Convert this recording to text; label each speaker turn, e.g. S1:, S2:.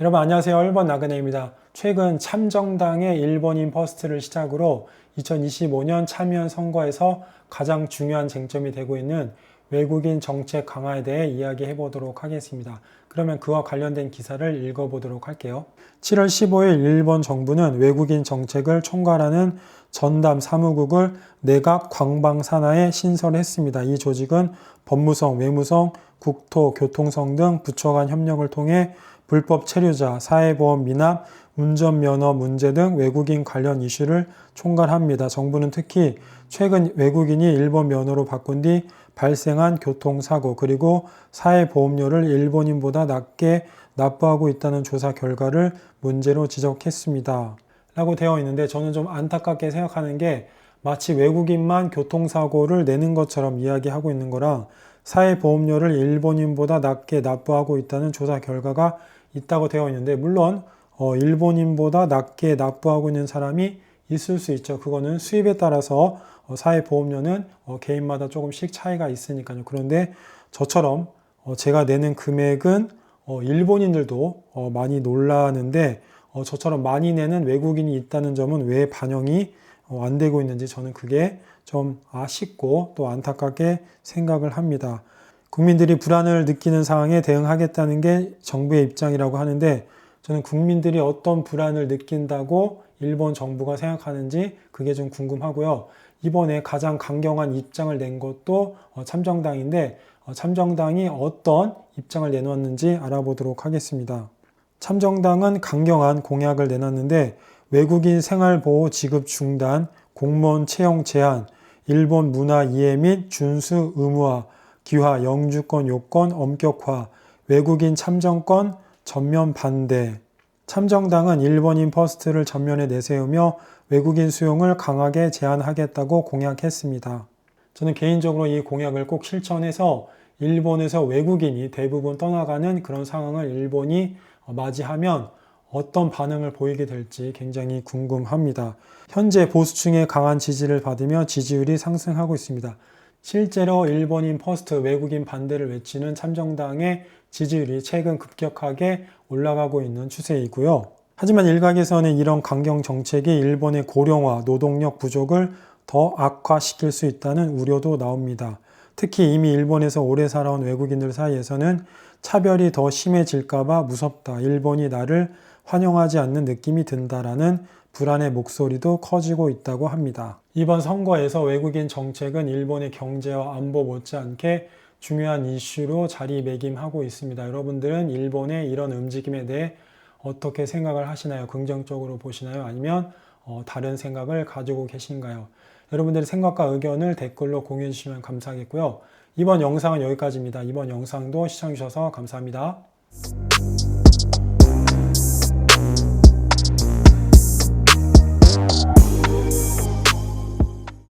S1: 여러분 안녕하세요. 1번 나그네입니다. 최근 참정당의 일본인 퍼스트를 시작으로 2025년 참의원 선거에서 가장 중요한 쟁점이 되고 있는 외국인 정책 강화에 대해 이야기해 보도록 하겠습니다. 그러면 그와 관련된 기사를 읽어보도록 할게요. 7월 15일 일본 정부는 외국인 정책을 총괄하는 전담 사무국을 내각 관방산하에 신설했습니다. 이 조직은 법무성, 외무성, 국토, 교통성 등 부처 간 협력을 통해 불법 체류자, 사회보험 미납, 운전면허 문제 등 외국인 관련 이슈를 총괄합니다. 정부는 특히 최근 외국인이 일본 면허로 바꾼 뒤 발생한 교통사고 그리고 사회보험료를 일본인보다 낮게 납부하고 있다는 조사 결과를 문제로 지적했습니다. 라고 되어 있는데 저는 좀 안타깝게 생각하는 게 마치 외국인만 교통사고를 내는 것처럼 이야기하고 있는 거랑 사회보험료를 일본인보다 낮게 납부하고 있다는 조사 결과가 있다고 되어 있는데 물론 일본인보다 낮게 납부하고 있는 사람이 있을 수 있죠. 그거는 수입에 따라서 사회보험료는 개인마다 조금씩 차이가 있으니까요. 그런데 저처럼 제가 내는 금액은 일본인들도 많이 놀라는데 저처럼 많이 내는 외국인이 있다는 점은 왜 반영이 안 되고 있는지 저는 그게 좀 아쉽고 또 안타깝게 생각을 합니다. 국민들이 불안을 느끼는 상황에 대응하겠다는 게 정부의 입장이라고 하는데 저는 국민들이 어떤 불안을 느낀다고 일본 정부가 생각하는지 그게 좀 궁금하고요. 이번에 가장 강경한 입장을 낸 것도 참정당인데 참정당이 어떤 입장을 내놓았는지 알아보도록 하겠습니다. 참정당은 강경한 공약을 내놨는데 외국인 생활보호 지급 중단, 공무원 채용 제한, 일본 문화 이해 및 준수 의무화, 귀화, 영주권 요건 엄격화, 외국인 참정권 전면 반대. 참정당은 일본인 퍼스트를 전면에 내세우며 외국인 수용을 강하게 제한하겠다고 공약했습니다. 저는 개인적으로 이 공약을 꼭 실천해서 일본에서 외국인이 대부분 떠나가는 그런 상황을 일본이 맞이하면 어떤 반응을 보이게 될지 굉장히 궁금합니다. 현재 보수층의 강한 지지를 받으며 지지율이 상승하고 있습니다. 실제로 일본인 퍼스트 외국인 반대를 외치는 참정당의 지지율이 최근 급격하게 올라가고 있는 추세이고요. 하지만 일각에서는 이런 강경 정책이 일본의 고령화, 노동력 부족을 더 악화시킬 수 있다는 우려도 나옵니다. 특히 이미 일본에서 오래 살아온 외국인들 사이에서는 차별이 더 심해질까봐 무섭다. 일본이 나를 환영하지 않는 느낌이 든다라는 불안의 목소리도 커지고 있다고 합니다. 이번 선거에서 외국인 정책은 일본의 경제와 안보 못지않게 중요한 이슈로 자리매김하고 있습니다. 여러분들은 일본의 이런 움직임에 대해 어떻게 생각을 하시나요? 긍정적으로 보시나요? 아니면 다른 생각을 가지고 계신가요? 여러분들의 생각과 의견을 댓글로 공유해 주시면 감사하겠고요. 이번 영상은 여기까지입니다. 이번 영상도 시청해 주셔서 감사합니다.